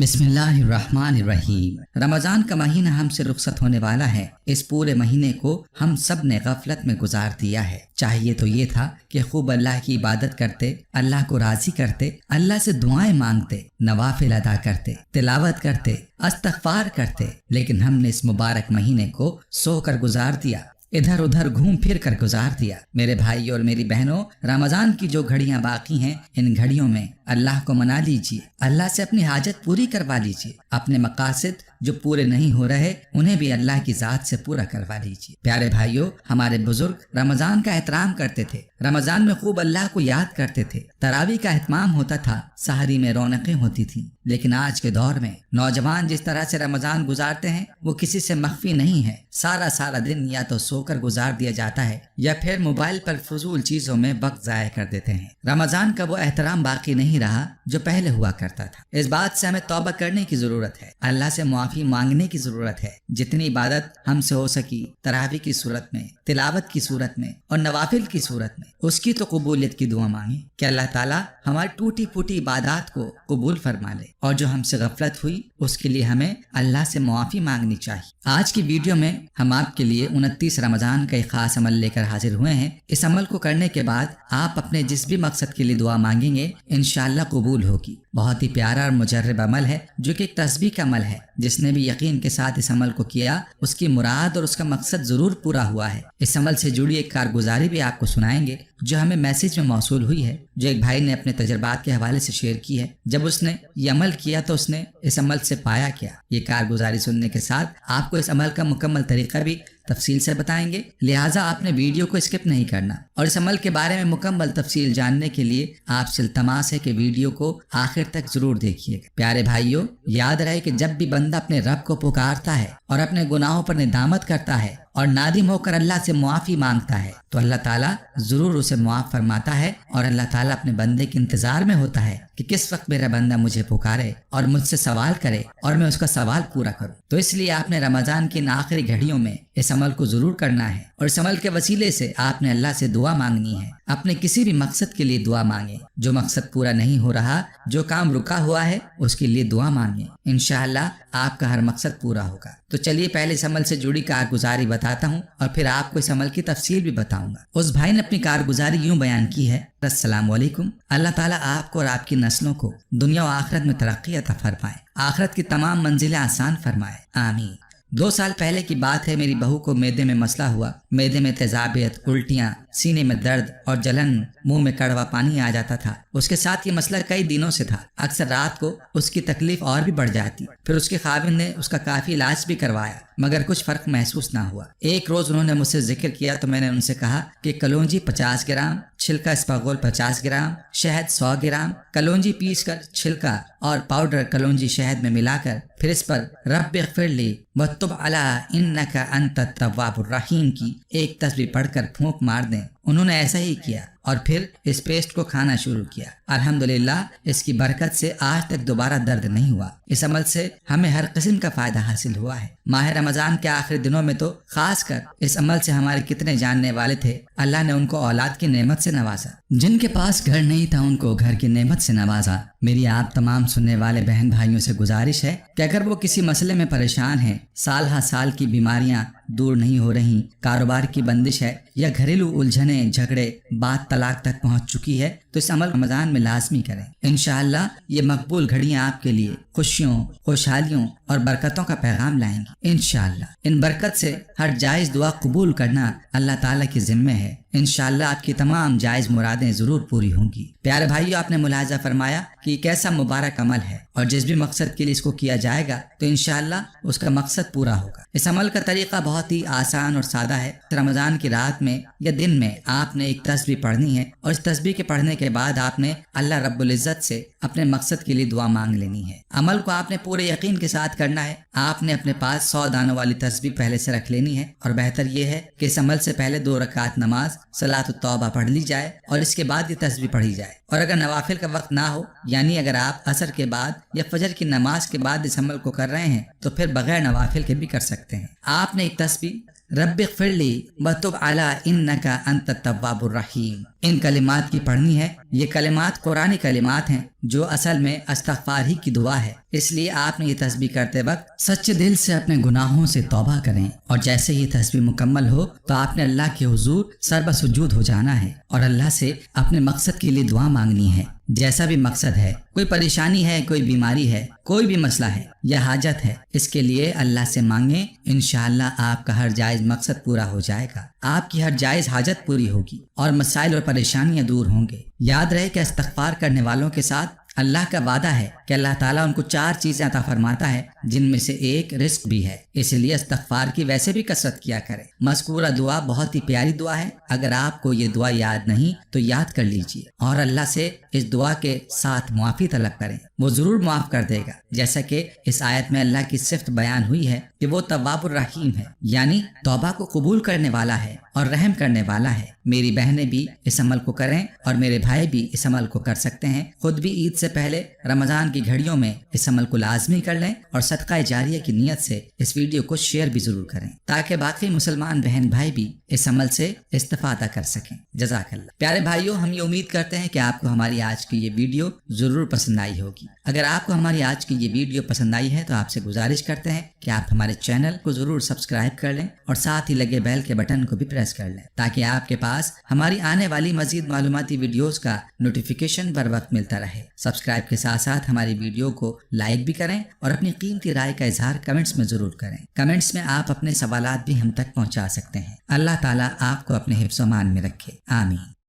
بسم اللہ الرحمن الرحیم۔ رمضان کا مہینہ ہم سے رخصت ہونے والا ہے۔ اس پورے مہینے کو ہم سب نے غفلت میں گزار دیا ہے۔ چاہیے تو یہ تھا کہ خوب اللہ کی عبادت کرتے، اللہ کو راضی کرتے، اللہ سے دعائیں مانگتے، نوافل ادا کرتے، تلاوت کرتے، استغفار کرتے، لیکن ہم نے اس مبارک مہینے کو سو کر گزار دیا، ادھر ادھر گھوم پھر کر گزار دیا۔ میرے بھائی اور میری بہنوں، رمضان کی جو گھڑیاں باقی ہیں، ان گھڑیوں میں اللہ کو منا لیجیے، اللہ سے اپنی حاجت پوری کروا لیجیے، اپنے مقاصد جو پورے نہیں ہو رہے انہیں بھی اللہ کی ذات سے پورا کروا لیجیے۔ پیارے بھائیوں، ہمارے بزرگ رمضان کا احترام کرتے تھے، رمضان میں خوب اللہ کو یاد کرتے تھے، تراویح کا اہتمام ہوتا تھا، سحری میں رونقیں ہوتی تھیں۔ لیکن آج کے دور میں نوجوان جس طرح سے رمضان گزارتے ہیں وہ کسی سے مخفی نہیں ہے۔ سارا دن یا تو سو کر گزار دیا جاتا ہے یا پھر موبائل پر فضول چیزوں میں وقت ضائع کر دیتے ہیں۔ رمضان کا وہ احترام باقی نہیں رہا جو پہلے ہوا کرتا تھا۔ اس بات سے ہمیں توبہ کرنے کی ضرورت ہے، اللہ سے معافی مانگنے کی ضرورت ہے۔ جتنی عبادت ہم سے ہو سکی، تراویح کی صورت میں، تلاوت کی صورت میں اور نوافل کی صورت میں، اس کی تو قبولیت کی دعا مانگیں کہ اللہ تعالیٰ ہماری ٹوٹی پھوٹی عبادات کو قبول فرما لے، اور جو ہم سے غفلت ہوئی اس کے لیے ہمیں اللہ سے معافی مانگنی چاہیے۔ آج کی ویڈیو میں ہم آپ کے لیے 29 رمضان کا ایک خاص عمل لے کر حاضر ہوئے ہیں۔ اس عمل کو کرنے کے بعد آپ اپنے جس بھی مقصد کے لیے دعا مانگیں گے انشاءاللہ قبول ہوگی۔ بہت ہی پیارا اور مجرب عمل ہے جو کہ ایک تسبیح کا عمل ہے۔ جس نے بھی یقین کے ساتھ اس عمل کو کیا اس کی مراد اور اس کا مقصد ضرور پورا ہوا ہے۔ اس عمل سے جڑی ایک کارگزاری بھی آپ کو سنائیں گے جو ہمیں میسج میں موصول ہوئی ہے، جو ایک بھائی نے اپنے تجربات کے حوالے سے شیئر کی ہے۔ جب اس نے یہ عمل کیا تو اس نے اس عمل سے پایا کیا۔ یہ کارگزاری سننے کے ساتھ آپ کو اس عمل کا مکمل طریقہ بھی تفصیل سے بتائیں گے، لہٰذا آپ نے ویڈیو کو اسکپ نہیں کرنا، اور اس عمل کے بارے میں مکمل تفصیل جاننے کے لیے آپ سے التماس ہے کہ ویڈیو کو آخر تک ضرور دیکھیے گا۔ پیارے بھائیوں، یاد رہے کہ جب بھی بندہ اپنے رب کو پکارتا ہے اور اپنے گناہوں پر ندامت کرتا ہے اور نادم ہو کر اللہ سے معافی مانگتا ہے تو اللہ تعالیٰ ضرور اسے معاف فرماتا ہے، اور اللہ تعالیٰ اپنے بندے کے انتظار میں ہوتا ہے کہ کس وقت میرا بندہ مجھے پکارے اور مجھ سے سوال کرے اور میں اس کا سوال پورا کروں۔ تو اس لیے آپ نے رمضان کی ان آخری گھڑیوں میں اس عمل کو ضرور کرنا ہے، اور اس عمل کے وسیلے سے آپ نے اللہ سے دعا مانگنی ہے۔ اپنے کسی بھی مقصد کے لیے دعا مانگیں، جو مقصد پورا نہیں ہو رہا، جو کام رکا ہوا ہے، اس کے لیے دعا مانگیں، انشاءاللہ آپ کا ہر مقصد پورا ہوگا۔ تو چلیے پہلے اس عمل سے جڑی کارگزاری بتاتا ہوں اور پھر آپ کو اس عمل کی تفصیل بھی بتاؤں گا۔ اس بھائی نے اپنی کارگزاری یوں بیان کی ہے: السلام علیکم، اللہ تعالیٰ آپ کو اور آپ کی نسلوں کو دنیا و آخرت میں ترقی عطا فرمائے، آخرت کی تمام منزلیں آسان فرمائے، آمین۔ 2 سال پہلے کی بات ہے، میری بہو کو معدے میں مسئلہ ہوا، معدے میں تیزابیت، الٹیاں، سینے میں درد اور جلن، منہ میں کڑوا پانی آ جاتا تھا۔ اس کے ساتھ یہ مسئلہ کئی دنوں سے تھا، اکثر رات کو اس کی تکلیف اور بھی بڑھ جاتی۔ پھر اس کے خاوند نے اس کا کافی علاج بھی کروایا مگر کچھ فرق محسوس نہ ہوا۔ ایک روز انہوں نے مجھ سے ذکر کیا تو میں نے ان سے کہا کہ کلونجی 50 گرام، چھلکا اسپاغول 50 گرام، شہد 100 گرام، کلونجی پیس کر چھلکا اور پاؤڈر کلونجی شہد میں ملا کر پھر اس پر رب اغفر لی وتب علی انک انت التواب الرحیم کی ایک تسبیح پڑھ کر پھونک مار دیں۔ انہوں نے ایسا ہی کیا اور پھر اس پیسٹ کو کھانا شروع کیا۔ الحمدللہ اس کی برکت سے آج تک دوبارہ درد نہیں ہوا۔ اس عمل سے ہمیں ہر قسم کا فائدہ حاصل ہوا ہے۔ ماہ رمضان کے آخری دنوں میں تو خاص کر اس عمل سے ہمارے کتنے جاننے والے تھے، اللہ نے ان کو اولاد کی نعمت سے نوازا۔ جن کے پاس گھر نہیں تھا ان کو گھر کی نعمت سے نوازا۔ میری آپ تمام سننے والے بہن بھائیوں سے گزارش ہے کہ اگر وہ کسی مسئلے میں پریشان ہیں، سال ہر سال کی بیماریاں دور نہیں ہو رہی، کاروبار کی بندش ہے یا گھریلو الجھنیں، جھگڑے، بات طلاق تک پہنچ چکی ہے، تو اس عمل رمضان میں لازمی کریں۔ انشاءاللہ یہ مقبول گھڑیاں آپ کے لیے خوشیوں، خوشحالیوں اور برکتوں کا پیغام لائیں گی۔ انشاءاللہ ان برکت سے ہر جائز دعا قبول کرنا اللہ تعالیٰ کے ذمہ ہے۔ انشاءاللہ آپ کی تمام جائز مرادیں ضرور پوری ہوں گی۔ پیارے بھائیو، آپ نے ملاحظہ فرمایا کہ یہ کیسا مبارک عمل ہے، اور جس بھی مقصد کے لیے اس کو کیا جائے گا تو انشاءاللہ اس کا مقصد پورا ہوگا۔ اس عمل کا طریقہ بہت ہی آسان اور سادہ ہے۔ رمضان کی رات میں یا دن میں آپ نے ایک تسبیح پڑھنی ہے، اور اس تسبیح کے پڑھنے کے بعد آپ نے اللہ رب العزت سے اپنے مقصد کے لیے دعا مانگ لینی ہے۔ عمل کو آپ نے پورے یقین کے ساتھ کرنا ہے۔ آپ نے اپنے پاس 100 دانوں والی تسبیح پہلے سے رکھ لینی ہے، اور بہتر یہ ہے کہ اس عمل سے پہلے 2 رکعت نماز صلاۃ التوبہ پڑھ لی جائے اور اس کے بعد یہ تسبیح پڑھی جائے۔ اور اگر نوافل کا وقت نہ ہو، یعنی اگر آپ عصر کے بعد یا فجر کی نماز کے بعد اس عمل کو کر رہے ہیں تو پھر بغیر نوافل کے بھی کر سکتے ہیں۔ آپ نے ایک تسبیح رب اغفر لی وتب علی انک انت التواب الرحیم ان کلمات کی پڑھنی ہے۔ یہ کلمات قرآنی کلمات ہیں جو اصل میں استغفار ہی کی دعا ہے، اس لیے آپ نے یہ تسبیح کرتے وقت سچے دل سے اپنے گناہوں سے توبہ کریں، اور جیسے یہ تسبیح مکمل ہو تو آپ نے اللہ کے حضور سر بسجود ہو جانا ہے اور اللہ سے اپنے مقصد کے لیے دعا مانگنی ہے۔ جیسا بھی مقصد ہے، کوئی پریشانی ہے، کوئی بیماری ہے، کوئی بھی مسئلہ ہے یا حاجت ہے، اس کے لیے اللہ سے مانگیں، انشاءاللہ آپ کا ہر جائز مقصد پورا ہو جائے گا، آپ کی ہر جائز حاجت پوری ہوگی اور مسائل اور پریشانیاں دور ہوں گے۔ یاد رہے کہ استغفار کرنے والوں کے ساتھ اللہ کا وعدہ ہے کہ اللہ تعالیٰ ان کو 4 چیزیں عطا فرماتا ہے، جن میں سے ایک رزق بھی ہے، اس لیے استغفار کی ویسے بھی کثرت کیا کرے۔ مذکورہ دعا بہت ہی پیاری دعا ہے، اگر آپ کو یہ دعا یاد نہیں تو یاد کر لیجئے اور اللہ سے اس دعا کے ساتھ معافی طلب کریں، وہ ضرور معاف کر دے گا، جیسا کہ اس آیت میں اللہ کی صفت بیان ہوئی ہے کہ وہ تواب الرحیم ہے، یعنی توبہ کو قبول کرنے والا ہے اور رحم کرنے والا ہے۔ میری بہنیں بھی اس عمل کو کریں اور میرے بھائی بھی اس عمل کو کر سکتے ہیں، خود بھی عید سے پہلے رمضان کی گھڑیوں میں اس عمل کو لازمی کر لیں اور صدقہ جاریہ کی نیت سے اس ویڈیو کو شیئر بھی ضرور کریں تاکہ باقی مسلمان بہن بھائی بھی اس عمل سے استفادہ کر سکیں۔ جزاک اللہ۔ پیارے بھائیوں، ہم یہ امید کرتے ہیں کہ آپ کو ہماری آج کی یہ ویڈیو ضرور پسند آئی ہوگی۔ اگر آپ کو ہماری آج کی یہ ویڈیو پسند آئی ہے تو آپ سے گزارش کرتے ہیں کہ آپ ہمارے چینل کو ضرور سبسکرائب کر لیں اور ساتھ ہی لگے بیل کے بٹن کو بھی پریس کر لیں تاکہ آپ کے پاس ہماری آنے والی مزید معلوماتی ویڈیوز کا نوٹیفیکیشن بر وقت ملتا رہے۔ سبسکرائب کے ساتھ ساتھ ہماری ویڈیو کو لائک بھی کریں اور اپنی قیمتی رائے کا اظہار کمنٹس میں ضرور کریں۔ کمنٹس میں آپ اپنے سوالات بھی ہم تک پہنچا سکتے ہیں۔ اللہ تعالیٰ آپ کو اپنے حفظ و امان میں رکھے، آمین۔